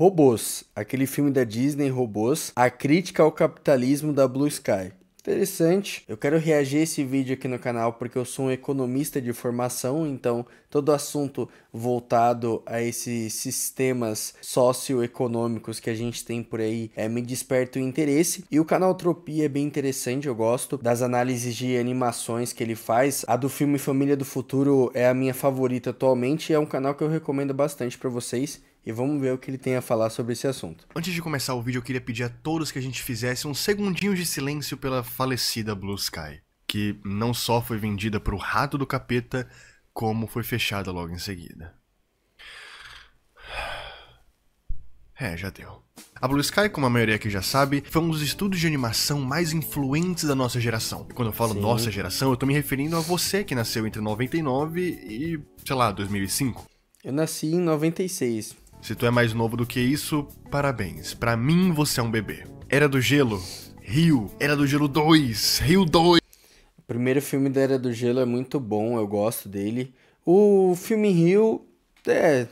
Robôs, aquele filme da Disney, Robôs, a crítica ao capitalismo da Blue Sky. Interessante, eu quero reagir a esse vídeo aqui no canal porque eu sou um economista de formação, então todo assunto voltado a esses sistemas socioeconômicos que a gente tem por aí me desperta o interesse. E o canal Tropia é bem interessante, eu gosto das análises de animações que ele faz. A do filme Família do Futuro é a minha favorita atualmente e é um canal que eu recomendo bastante para vocês. E vamos ver o que ele tem a falar sobre esse assunto. Antes de começar o vídeo, eu queria pedir a todos que a gente fizesse um segundinho de silêncio pela falecida Blue Sky, que não só foi vendida pro rato do capeta, como foi fechada logo em seguida. Já deu. A Blue Sky, como a maioria aqui já sabe, foi um dos estúdios de animação mais influentes da nossa geração. E quando eu falo nossa geração, eu tô me referindo a você que nasceu entre 99 e, sei lá, 2005. Eu nasci em 96. Se tu é mais novo do que isso, parabéns. Pra mim, você é um bebê. Era do Gelo, Rio. Era do Gelo 2, Rio 2. O primeiro filme da Era do Gelo é muito bom, eu gosto dele. O filme Rio é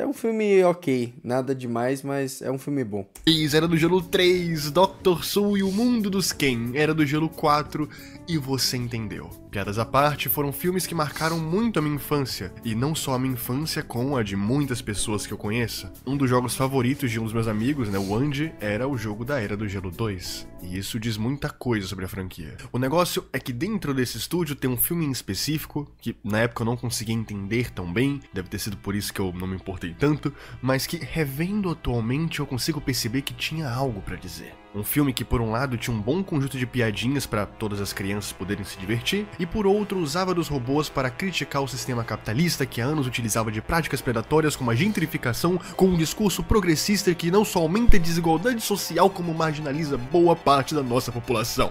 um filme ok, nada demais, mas é um filme bom. Era do Gelo 3, Dr. Soul e o Mundo dos Ken. Era do Gelo 4 e você entendeu. Piadas à parte, foram filmes que marcaram muito a minha infância, e não só a minha infância, como a de muitas pessoas que eu conheço. Um dos jogos favoritos de um dos meus amigos, o Andy, era o jogo da Era do Gelo 2, e isso diz muita coisa sobre a franquia. O negócio é que dentro desse estúdio tem um filme em específico, que na época eu não conseguia entender tão bem, deve ter sido por isso que eu não me importei tanto, mas que revendo atualmente eu consigo perceber que tinha algo pra dizer. Um filme que por um lado tinha um bom conjunto de piadinhas para todas as crianças poderem se divertir, e por outro usava dos robôs para criticar o sistema capitalista que há anos utilizava de práticas predatórias como a gentrificação, com um discurso progressista que não só aumenta a desigualdade social como marginaliza boa parte da nossa população.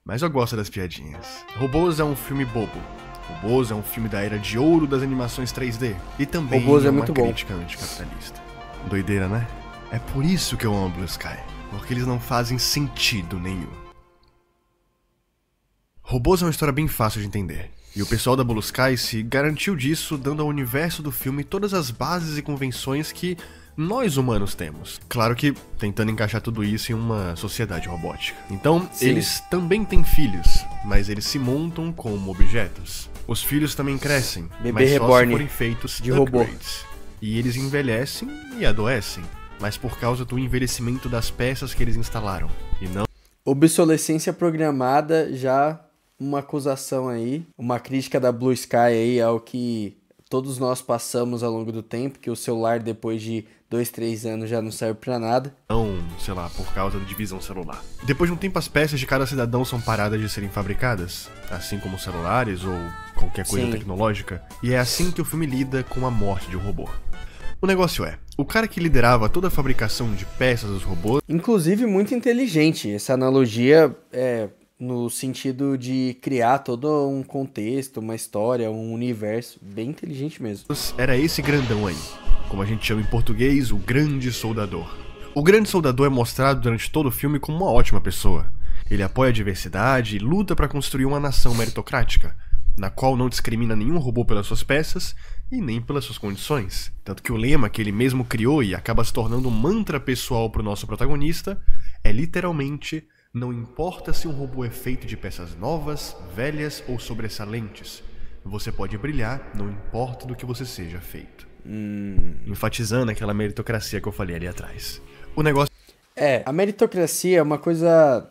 Mas eu gosto das piadinhas. Robôs é um filme bobo. Robôs é um filme da era de ouro das animações 3D, e também Robôs é uma muito bom. crítica anticapitalista. Doideira, né? É por isso que eu amo Blue Sky, porque eles não fazem sentido nenhum. Robôs é uma história bem fácil de entender, e o pessoal da Blue Sky se garantiu disso dando ao universo do filme todas as bases e convenções que nós humanos temos. Claro que tentando encaixar tudo isso em uma sociedade robótica. Então, eles também têm filhos, mas eles se montam como objetos. Os filhos também crescem, Bebê mas só reborn se forem feitos de robô. upgrades. E eles envelhecem e adoecem, mas por causa do envelhecimento das peças que eles instalaram, e não... Obsolescência programada, já uma acusação aí, uma crítica da Blue Sky aí ao que todos nós passamos ao longo do tempo, que o celular depois de 2, 3 anos já não serve pra nada. Não, sei lá, por causa da divisão celular. Depois de um tempo as peças de cada cidadão são paradas de serem fabricadas, assim como celulares ou qualquer coisa tecnológica, e é assim que o filme lida com a morte de um robô. O negócio é, o cara que liderava toda a fabricação de peças dos robôs... Inclusive muito inteligente, essa analogia no sentido de criar todo um contexto, uma história, um universo, bem inteligente mesmo. Era esse grandão aí, como a gente chama em português, o Grande Soldador. O Grande Soldador é mostrado durante todo o filme como uma ótima pessoa. Ele apoia a diversidade e luta para construir uma nação meritocrática, na qual não discrimina nenhum robô pelas suas peças e nem pelas suas condições. Tanto que o lema que ele mesmo criou e acaba se tornando um mantra pessoal pro nosso protagonista é literalmente: não importa se um robô é feito de peças novas, velhas ou sobressalentes, você pode brilhar, não importa do que você seja feito. Enfatizando aquela meritocracia que eu falei ali atrás. O negócio... A meritocracia é uma coisa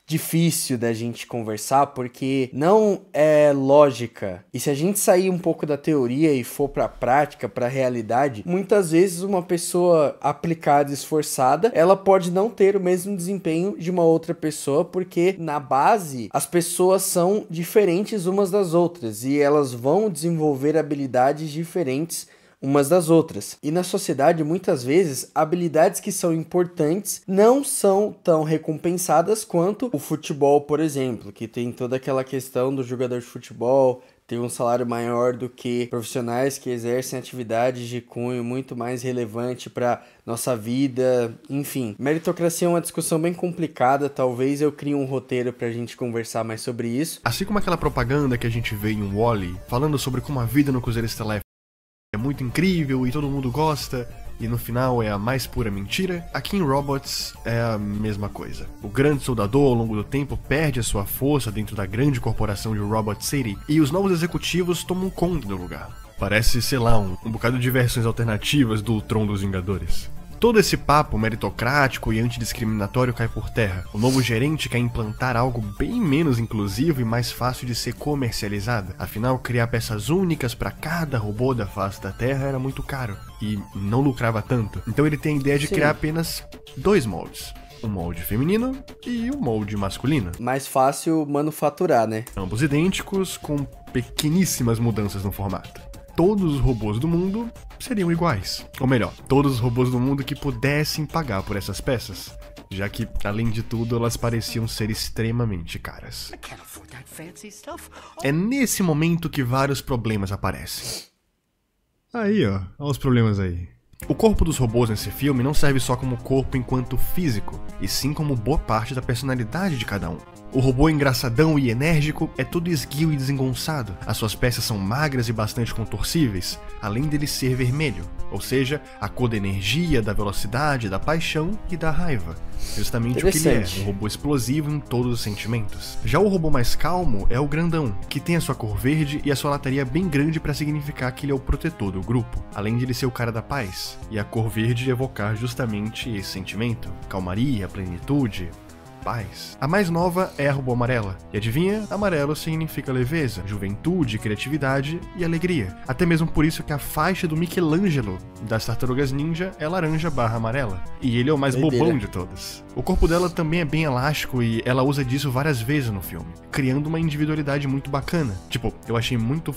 difícil da gente conversar, porque não é lógica. E se a gente sair um pouco da teoria e for pra prática, pra realidade, muitas vezes uma pessoa aplicada e esforçada, ela pode não ter o mesmo desempenho de uma outra pessoa, porque na base as pessoas são diferentes umas das outras e elas vão desenvolver habilidades diferentes umas das outras. E na sociedade, muitas vezes, habilidades que são importantes não são tão recompensadas quanto o futebol, por exemplo, que tem toda aquela questão do jogador de futebol ter um salário maior do que profissionais que exercem atividades de cunho muito mais relevante para nossa vida, enfim. Meritocracia é uma discussão bem complicada, talvez eu crie um roteiro pra gente conversar mais sobre isso. Assim como aquela propaganda que a gente vê em Wall-E, falando sobre como a vida no Cruzeiro Estelar é muito incrível e todo mundo gosta, e no final é a mais pura mentira, aqui em Robots é a mesma coisa. O grande soldador, ao longo do tempo, perde a sua força dentro da grande corporação de Robot City, e os novos executivos tomam conta do lugar. Parece, sei lá, um bocado de versões alternativas do Ultron dos Vingadores. Todo esse papo meritocrático e antidiscriminatório cai por terra. O novo gerente quer implantar algo bem menos inclusivo e mais fácil de ser comercializado. Afinal, criar peças únicas para cada robô da face da Terra era muito caro e não lucrava tanto. Então ele tem a ideia de criar apenas 2 moldes. Um molde feminino e um molde masculino. Mais fácil manufaturar, né? Ambos idênticos, com pequeníssimas mudanças no formato. Todos os robôs do mundo seriam iguais. Ou melhor, todos os robôs do mundo que pudessem pagar por essas peças, já que, além de tudo, elas pareciam ser extremamente caras. É nesse momento que vários problemas aparecem. Aí, ó os problemas aí. O corpo dos robôs nesse filme não serve só como corpo enquanto físico, e sim como boa parte da personalidade de cada um. O robô engraçadão e enérgico é todo esguio e desengonçado. As suas peças são magras e bastante contorcíveis, além dele ser vermelho, ou seja, a cor da energia, da velocidade, da paixão e da raiva. Justamente o que ele é, um robô explosivo em todos os sentimentos. Já o robô mais calmo é o grandão, que tem a sua cor verde e a sua lataria bem grande para significar que ele é o protetor do grupo, além de ele ser o cara da paz, e a cor verde evocar justamente esse sentimento, calmaria, plenitude, paz. A mais nova é a robô amarela. E adivinha? Amarelo significa leveza, juventude, criatividade e alegria. Até mesmo por isso que a faixa do Michelangelo das Tartarugas Ninja é laranja/amarela. E ele é o mais bobão de todos. O corpo dela também é bem elástico e ela usa disso várias vezes no filme, criando uma individualidade muito bacana. Tipo, eu achei muito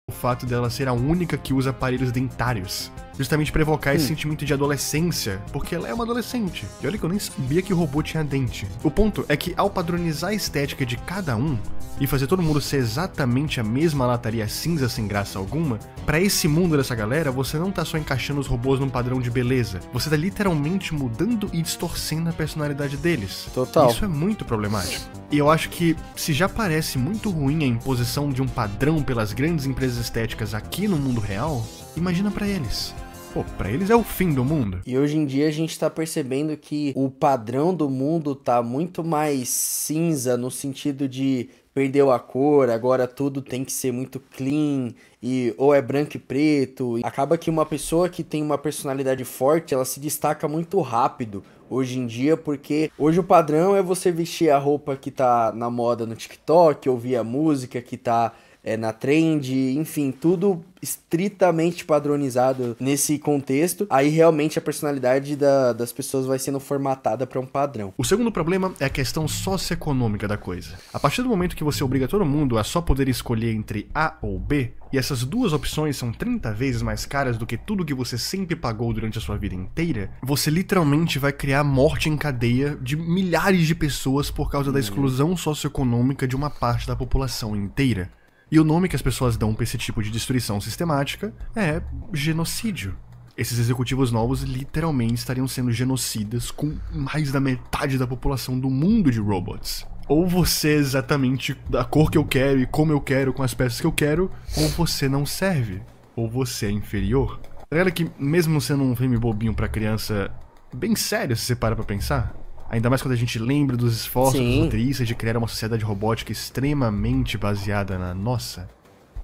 o fato dela ser a única que usa aparelhos dentários, justamente pra evocar esse sentimento de adolescência, porque ela é uma adolescente. E olha que eu nem sabia que o robô tinha dente. O ponto é que ao padronizar a estética de cada um e fazer todo mundo ser exatamente a mesma lataria cinza sem graça alguma, pra esse mundo dessa galera, você não tá só encaixando os robôs num padrão de beleza, você tá literalmente mudando e distorcendo a personalidade deles. Total. Isso é muito problemático. E eu acho que, se já parece muito ruim a imposição de um padrão pelas grandes empresas estéticas aqui no mundo real, imagina pra eles. Pô, pra eles é o fim do mundo. E hoje em dia a gente tá percebendo que o padrão do mundo tá muito mais cinza, no sentido de perdeu a cor, agora tudo tem que ser muito clean, e ou é branco e preto. Acaba que uma pessoa que tem uma personalidade forte, ela se destaca muito rápido hoje em dia, porque hoje o padrão é você vestir a roupa que tá na moda no TikTok, ouvir a música que tá na trend, enfim, tudo estritamente padronizado nesse contexto. Aí realmente a personalidade das pessoas vai sendo formatada para um padrão. O segundo problema é a questão socioeconômica da coisa. A partir do momento que você obriga todo mundo a só poder escolher entre A ou B, e essas duas opções são 30 vezes mais caras do que tudo que você sempre pagou durante a sua vida inteira, você literalmente vai criar morte em cadeia de milhares de pessoas por causa da exclusão socioeconômica de uma parte da população inteira. E o nome que as pessoas dão pra esse tipo de destruição sistemática é genocídio. Esses executivos novos literalmente estariam sendo genocidas com mais da metade da população do mundo de robots. Ou você é exatamente da cor que eu quero e como eu quero, com as peças que eu quero, ou você não serve, ou você é inferior. Tá ligado que, mesmo sendo um filme bobinho pra criança, bem sério se você para pra pensar, ainda mais quando a gente lembra dos esforços dos roteiristas de criar uma sociedade robótica extremamente baseada na nossa.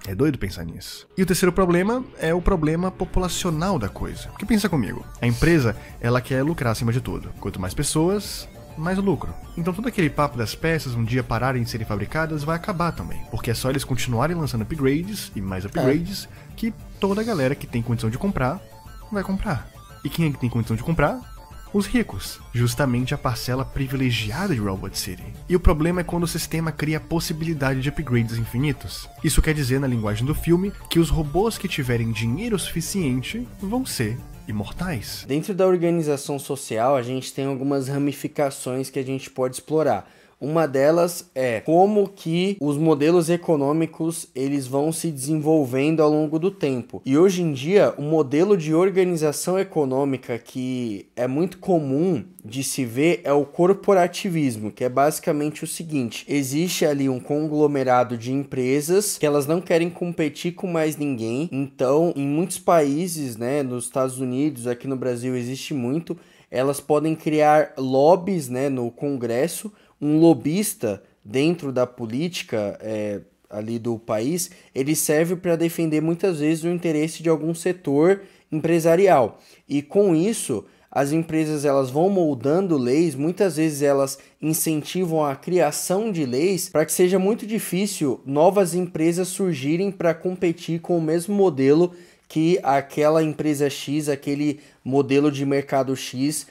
É doido pensar nisso. E o terceiro problema é o problema populacional da coisa. Porque pensa comigo, a empresa, ela quer lucrar acima de tudo. Quanto mais pessoas, mais lucro. Então todo aquele papo das peças um dia pararem de serem fabricadas vai acabar também. Porque é só eles continuarem lançando upgrades e mais upgrades que toda a galera que tem condição de comprar, vai comprar. E quem é que tem condição de comprar? Os ricos, justamente a parcela privilegiada de Robot City. E o problema é quando o sistema cria a possibilidade de upgrades infinitos. Isso quer dizer, na linguagem do filme, que os robôs que tiverem dinheiro suficiente vão ser imortais. Dentro da organização social, a gente tem algumas ramificações que a gente pode explorar. Uma delas é como que os modelos econômicos eles vão se desenvolvendo ao longo do tempo. E hoje em dia, o modelo de organização econômica que é muito comum de se ver é o corporativismo, que é basicamente o seguinte: existe ali um conglomerado de empresas que elas não querem competir com mais ninguém. Então, em muitos países, né, nos Estados Unidos, aqui no Brasil existe muito, elas podem criar lobbies, né, no Congresso. Um lobista dentro da política ali do país, ele serve para defender muitas vezes o interesse de algum setor empresarial. E com isso, as empresas elas vão moldando leis, muitas vezes elas incentivam a criação de leis para que seja muito difícil novas empresas surgirem para competir com o mesmo modelo que aquela empresa X, aquele modelo de mercado X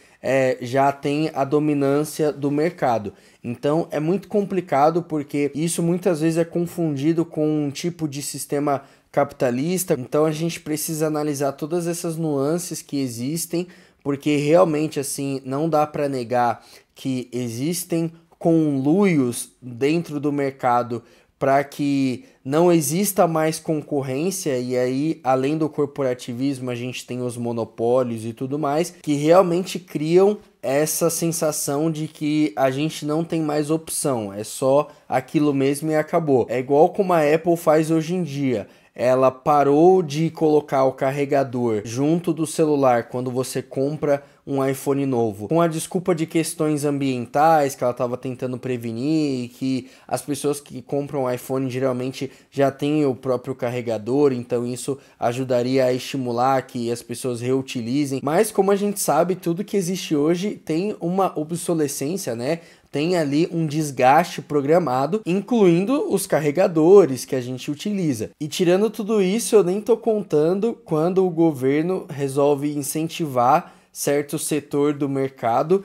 já tem a dominância do mercado. Então é muito complicado porque isso muitas vezes é confundido com um tipo de sistema capitalista. Então a gente precisa analisar todas essas nuances que existem, porque realmente assim não dá para negar que existem conluios dentro do mercado para que não exista mais concorrência, e aí, além do corporativismo, a gente tem os monopólios e tudo mais, que realmente criam essa sensação de que a gente não tem mais opção, é só aquilo mesmo e acabou. É igual como a Apple faz hoje em dia. Ela parou de colocar o carregador junto do celular quando você compra um iPhone novo, com a desculpa de questões ambientais que ela estava tentando prevenir, e que as pessoas que compram um iPhone geralmente já têm o próprio carregador, então isso ajudaria a estimular que as pessoas reutilizem. Mas como a gente sabe, tudo que existe hoje tem uma obsolescência, né? Tem ali um desgaste programado, incluindo os carregadores que a gente utiliza. E tirando tudo isso, eu nem tô contando quando o governo resolve incentivar certo setor do mercado,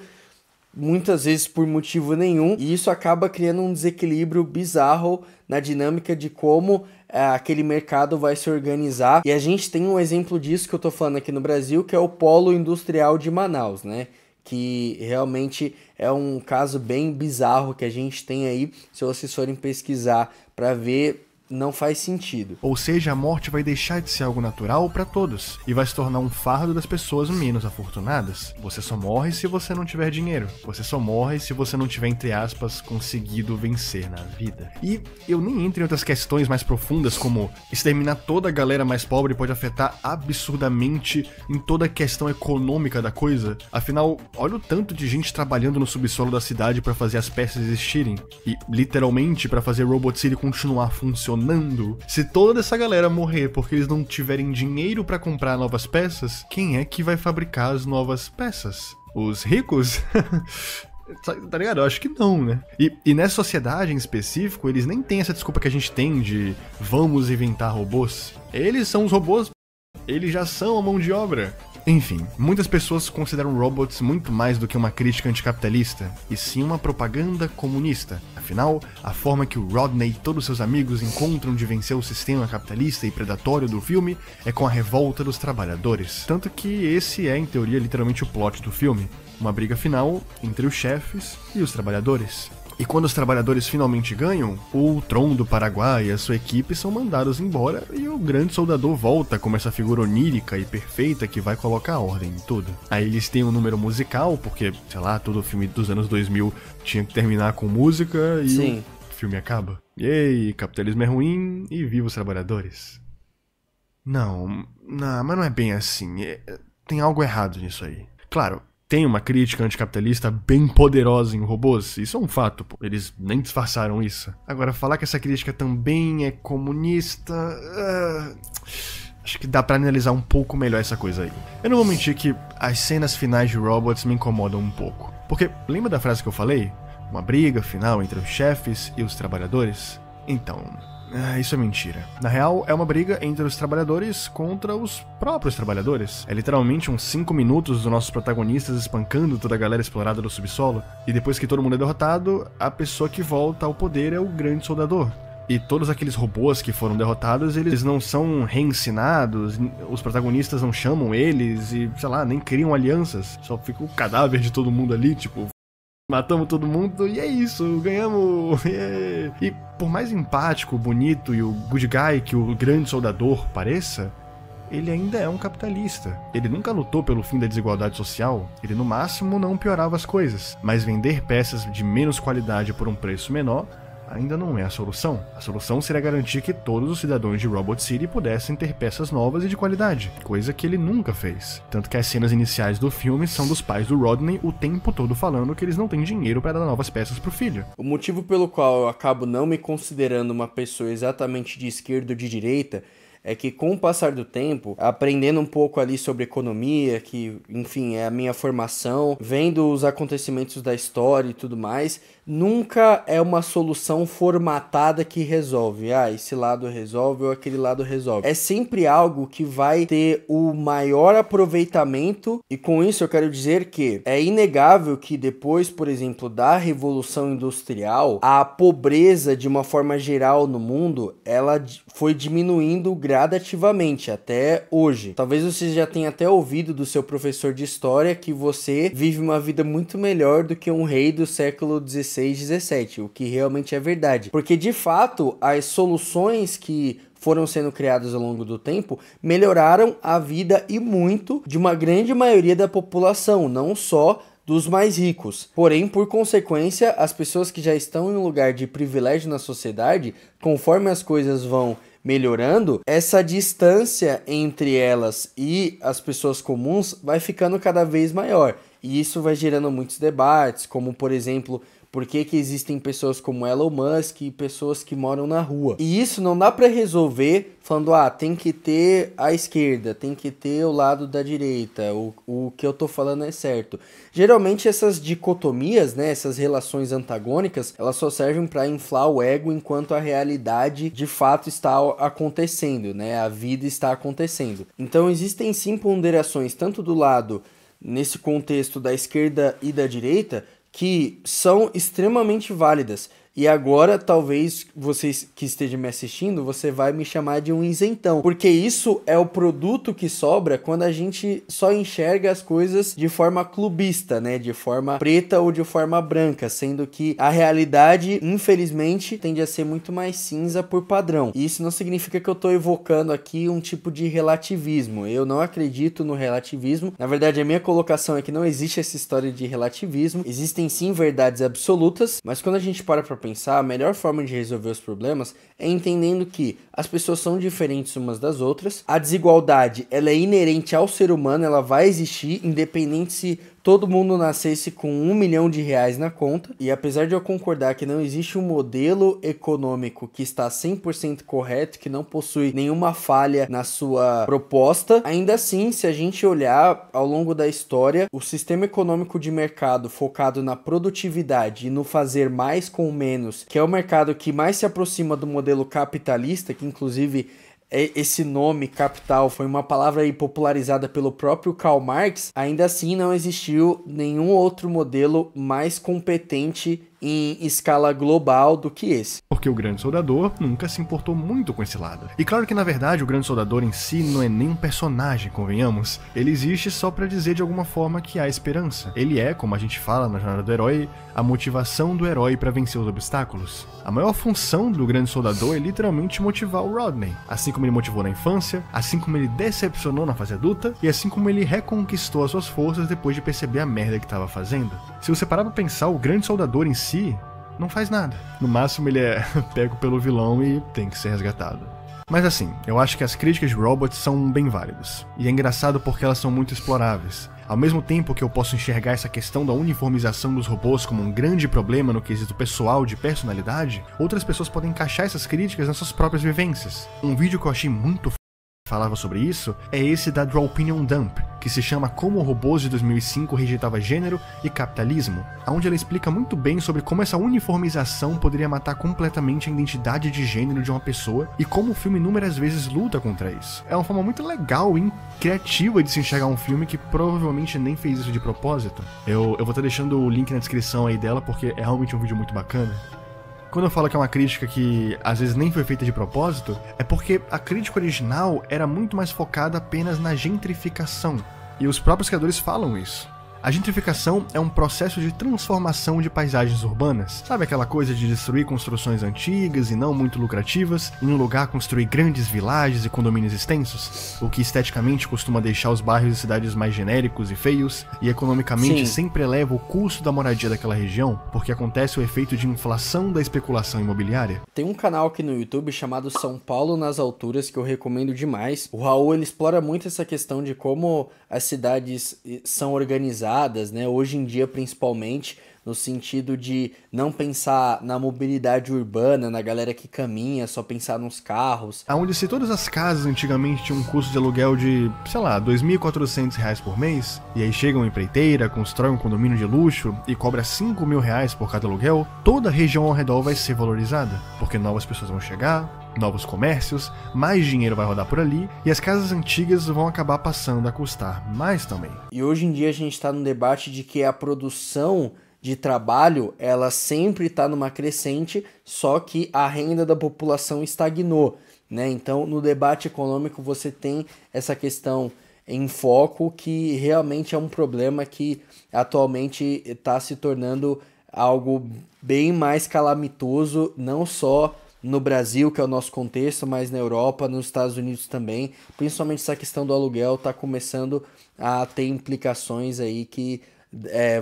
muitas vezes por motivo nenhum, e isso acaba criando um desequilíbrio bizarro na dinâmica de como aquele mercado vai se organizar. E a gente tem um exemplo disso que eu tô falando aqui no Brasil, que é o Polo Industrial de Manaus, né? Que realmente é um caso bem bizarro que a gente tem aí, se vocês forem pesquisar para ver, não faz sentido. Ou seja, a morte vai deixar de ser algo natural para todos e vai se tornar um fardo das pessoas menos afortunadas. Você só morre se você não tiver dinheiro. Você só morre se você não tiver, entre aspas, conseguido vencer na vida. E eu nem entro em outras questões mais profundas, como exterminar toda a galera mais pobre pode afetar absurdamente em toda a questão econômica da coisa. Afinal, olha o tanto de gente trabalhando no subsolo da cidade para fazer as peças existirem e, literalmente, para fazer Robot City continuar funcionando. Se toda essa galera morrer porque eles não tiverem dinheiro pra comprar novas peças, quem é que vai fabricar as novas peças? Os ricos? Tá ligado? Eu acho que não, né? E nessa sociedade em específico, eles nem têm essa desculpa que a gente tem de vamos inventar robôs. Eles são os robôs, eles já são a mão de obra. Enfim, muitas pessoas consideram robots muito mais do que uma crítica anticapitalista, e sim uma propaganda comunista. Afinal, a forma que o Rodney e todos seus amigos encontram de vencer o sistema capitalista e predatório do filme é com a revolta dos trabalhadores. Tanto que esse é, em teoria, literalmente o plot do filme. Uma briga final entre os chefes e os trabalhadores. E quando os trabalhadores finalmente ganham, o Tron do Paraguai e a sua equipe são mandados embora e o grande soldador volta como essa figura onírica e perfeita que vai colocar ordem em tudo. Aí eles têm um número musical, porque, sei lá, todo filme dos anos 2000 tinha que terminar com música e Sim. o filme acaba. Yay, capitalismo é ruim e viva os trabalhadores. Não, mas não é bem assim. Tem algo errado nisso aí. Claro, tem uma crítica anticapitalista bem poderosa em robôs, isso é um fato, pô. Eles nem disfarçaram isso. Agora, falar que essa crítica também é comunista... acho que dá pra analisar um pouco melhor essa coisa aí. Eu não vou mentir que as cenas finais de Robots me incomodam um pouco. Porque, lembra da frase que eu falei? Uma briga final entre os chefes e os trabalhadores? Então... isso é mentira. Na real, é uma briga entre os trabalhadores contra os próprios trabalhadores. É literalmente uns 5 minutos dos nossos protagonistas espancando toda a galera explorada do subsolo, e depois que todo mundo é derrotado, a pessoa que volta ao poder é o grande soldador. E todos aqueles robôs que foram derrotados, eles não são reensinados, os protagonistas não chamam eles e, sei lá, nem criam alianças. Só fica o cadáver de todo mundo ali, tipo... Matamos todo mundo e é isso, ganhamos. Yeah. E por mais empático, bonito e o good guy que o grande soldador pareça, ele ainda é um capitalista. Ele nunca lutou pelo fim da desigualdade social, ele no máximo não piorava as coisas. Mas vender peças de menos qualidade por um preço menor ainda não é a solução. A solução seria garantir que todos os cidadãos de Robot City pudessem ter peças novas e de qualidade, coisa que ele nunca fez. Tanto que as cenas iniciais do filme são dos pais do Rodney o tempo todo falando que eles não têm dinheiro para dar novas peças pro filho. O motivo pelo qual eu acabo não me considerando uma pessoa exatamente de esquerda ou de direita é que com o passar do tempo, aprendendo um pouco ali sobre economia, que, enfim, é a minha formação, vendo os acontecimentos da história e tudo mais, nunca é uma solução formatada que resolve. Esse lado resolve ou aquele lado resolve. É sempre algo que vai ter o maior aproveitamento, e com isso eu quero dizer que é inegável que depois, por exemplo, da Revolução Industrial, a pobreza de uma forma geral no mundo, ela foi diminuindo gradativamente até hoje. Talvez você já tenha até ouvido do seu professor de história que você vive uma vida muito melhor do que um rei do século XVI, XVII, o que realmente é verdade. Porque de fato, as soluções que foram sendo criadas ao longo do tempo melhoraram a vida e muito de uma grande maioria da população, não só dos mais ricos. Porém, por consequência, as pessoas que já estão em um lugar de privilégio na sociedade, conforme as coisas vão melhorando, essa distância entre elas e as pessoas comuns vai ficando cada vez maior. E isso vai gerando muitos debates, como por exemplo, por que existem pessoas como Elon Musk e pessoas que moram na rua. E isso não dá para resolver falando, tem que ter a esquerda, tem que ter o lado da direita, o que eu tô falando é certo. Geralmente essas dicotomias, né, essas relações antagônicas, elas só servem para inflar o ego enquanto a realidade de fato está acontecendo, né, a vida está acontecendo. Então existem sim ponderações, tanto do lado, nesse contexto da esquerda e da direita, que são extremamente válidas. E agora, talvez, vocês que estejam me assistindo, você vai me chamar de um isentão. Porque isso é o produto que sobra quando a gente só enxerga as coisas de forma clubista, né? De forma preta ou de forma branca. Sendo que a realidade, infelizmente, tende a ser muito mais cinza por padrão. E isso não significa que eu estou evocando aqui um tipo de relativismo. Eu não acredito no relativismo. Na verdade, a minha colocação é que não existe essa história de relativismo. Existem sim verdades absolutas, mas quando a gente para pensar, a melhor forma de resolver os problemas é entendendo que as pessoas são diferentes umas das outras, a desigualdade ela é inerente ao ser humano, ela vai existir, independente se todo mundo nascesse com R$1 milhão na conta, e apesar de eu concordar que não existe um modelo econômico que está 100% correto, que não possui nenhuma falha na sua proposta, ainda assim, se a gente olhar ao longo da história, o sistema econômico de mercado focado na produtividade e no fazer mais com menos, que é o mercado que mais se aproxima do modelo capitalista, que inclusive esse nome capital foi uma palavra aí popularizada pelo próprio Karl Marx, ainda assim não existiu nenhum outro modelo mais competente em escala global do que esse. Porque o Grande Soldador nunca se importou muito com esse lado. E claro que na verdade o Grande Soldador em si não é nem um personagem, convenhamos. Ele existe só pra dizer de alguma forma que há esperança. Ele é, como a gente fala na jornada do herói, a motivação do herói pra vencer os obstáculos. A maior função do Grande Soldador é literalmente motivar o Rodney. Assim como ele motivou na infância, assim como ele decepcionou na fase adulta, e assim como ele reconquistou as suas forças depois de perceber a merda que estava fazendo. Se você parar pra pensar, o Grande Soldador em si não faz nada. No máximo ele é pego pelo vilão e tem que ser resgatado. Mas assim, eu acho que as críticas de Robots são bem válidas. E é engraçado porque elas são muito exploráveis. Ao mesmo tempo que eu posso enxergar essa questão da uniformização dos robôs como um grande problema no quesito pessoal de personalidade, outras pessoas podem encaixar essas críticas nas suas próprias vivências. Um vídeo que eu achei muito falava sobre isso é esse da Draw Opinion Dump, que se chama Como Robôs de 2005 Rejeitava Gênero e Capitalismo, onde ela explica muito bem sobre como essa uniformização poderia matar completamente a identidade de gênero de uma pessoa e como o filme inúmeras vezes luta contra isso. É uma forma muito legal e criativa de se enxergar um filme que provavelmente nem fez isso de propósito. Eu vou estar deixando o link na descrição aí dela porque é realmente um vídeo muito bacana. Quando eu falo que é uma crítica que às vezes nem foi feita de propósito, é porque a crítica original era muito mais focada apenas na gentrificação. E os próprios criadores falam isso. A gentrificação é um processo de transformação de paisagens urbanas. Sabe aquela coisa de destruir construções antigas e não muito lucrativas, e no lugar construir grandes vilagens e condomínios extensos? O que esteticamente costuma deixar os bairros e cidades mais genéricos e feios, e economicamente sempre eleva o custo da moradia daquela região, porque acontece o efeito de inflação da especulação imobiliária. Tem um canal aqui no YouTube chamado São Paulo nas Alturas que eu recomendo demais. O Raul, ele explora muito essa questão de como as cidades são organizadas, né? Hoje em dia, principalmente, no sentido de não pensar na mobilidade urbana, na galera que caminha, só pensar nos carros. Onde se todas as casas antigamente tinham um custo de aluguel de, sei lá, R$ 2.400 por mês, e aí chega uma empreiteira, constrói um condomínio de luxo e cobra R$ 5.000 por cada aluguel, toda a região ao redor vai ser valorizada, porque novas pessoas vão chegar, novos comércios, mais dinheiro vai rodar por ali, e as casas antigas vão acabar passando a custar mais também. E hoje em dia a gente está num debate de que a produção de trabalho, ela sempre está numa crescente, só que a renda da população estagnou, né? Então, no debate econômico, você tem essa questão em foco, que realmente é um problema que atualmente está se tornando algo bem mais calamitoso, não só no Brasil, que é o nosso contexto, mas na Europa, nos Estados Unidos também. Principalmente essa questão do aluguel está começando a ter implicações aí que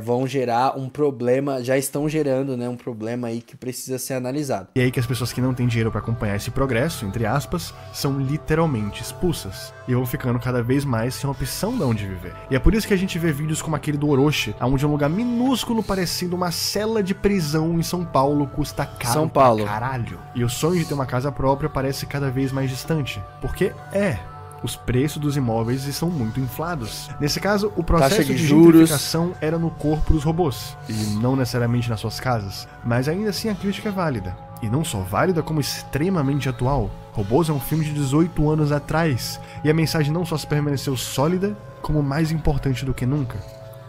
vão gerar um problema, já estão gerando, né, um problema aí que precisa ser analisado. E aí que as pessoas que não têm dinheiro para acompanhar esse progresso, entre aspas, são literalmente expulsas. E vão ficando cada vez mais sem opção de onde viver. E é por isso que a gente vê vídeos como aquele do Orochi, onde um lugar minúsculo parecendo uma cela de prisão em São Paulo custa caro São Paulo. pra caralho. E o sonho de ter uma casa própria parece cada vez mais distante. Porque os preços dos imóveis estão muito inflados. Nesse caso, o processo de gentrificação era no corpo dos robôs, e não necessariamente nas suas casas. Mas ainda assim a crítica é válida. E não só válida, como extremamente atual. Robôs é um filme de 18 anos atrás, e a mensagem não só se permaneceu sólida, como mais importante do que nunca.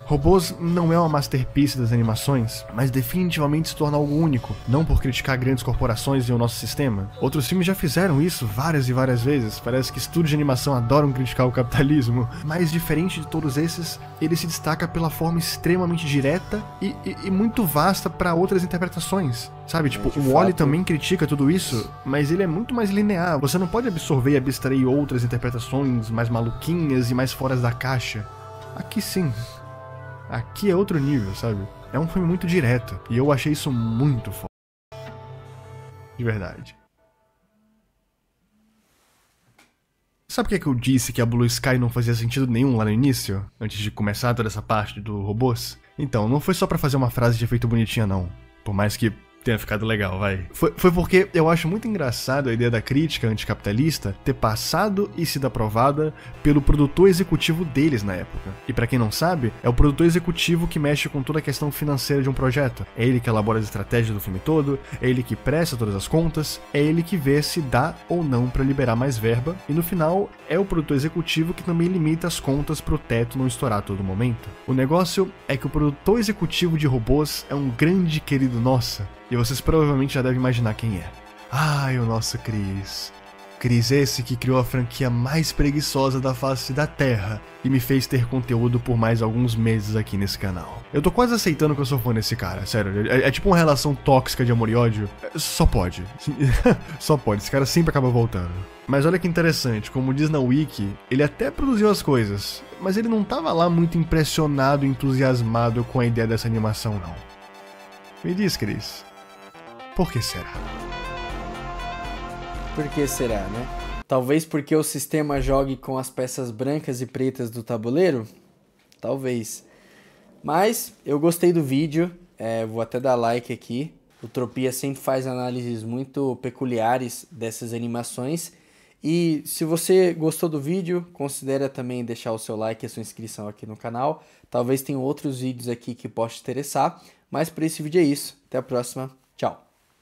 Robôs não é uma masterpiece das animações, mas definitivamente se torna algo único, não por criticar grandes corporações e o nosso sistema. Outros filmes já fizeram isso várias e várias vezes, parece que estúdios de animação adoram criticar o capitalismo, mas diferente de todos esses, ele se destaca pela forma extremamente direta e muito vasta para outras interpretações. Sabe, tipo, o Wall-E também critica tudo isso, mas ele é muito mais linear, você não pode absorver e abstrair outras interpretações mais maluquinhas e mais fora da caixa. Aqui sim. Aqui é outro nível, sabe? É um filme muito direto, e eu achei isso muito foda. De verdade. Sabe por que eu disse que a Blue Sky não fazia sentido nenhum lá no início? Antes de começar toda essa parte do robôs? Então, não foi só pra fazer uma frase de efeito bonitinha não. Por mais que tenha ficado legal, vai. Foi porque eu acho muito engraçado a ideia da crítica anticapitalista ter passado e sido aprovada pelo produtor executivo deles na época. E pra quem não sabe, é o produtor executivo que mexe com toda a questão financeira de um projeto. É ele que elabora as estratégias do filme todo, é ele que presta todas as contas, é ele que vê se dá ou não pra liberar mais verba, e no final é o produtor executivo que também limita as contas pro teto não estourar a todo momento. O negócio é que o produtor executivo de robôs é um grande querido nosso. E vocês provavelmente já devem imaginar quem é. Ai, o nosso Chris. Chris, esse que criou a franquia mais preguiçosa da face da Terra e me fez ter conteúdo por mais alguns meses aqui nesse canal. Eu tô quase aceitando que eu sou fã desse cara, sério. É tipo uma relação tóxica de amor e ódio. Só pode. Só pode, esse cara sempre acaba voltando. Mas olha que interessante, como diz na Wiki, ele até produziu as coisas, mas ele não tava lá muito impressionado e entusiasmado com a ideia dessa animação, não. Me diz, Chris. Por que será? Por que será, né? Talvez porque o sistema jogue com as peças brancas e pretas do tabuleiro? Talvez. Mas eu gostei do vídeo, vou até dar like aqui. O Tropia sempre faz análises muito peculiares dessas animações. E se você gostou do vídeo, considere também deixar o seu like e a sua inscrição aqui no canal. Talvez tenha outros vídeos aqui que possam te interessar. Mas por esse vídeo é isso. Até a próxima. Tchau.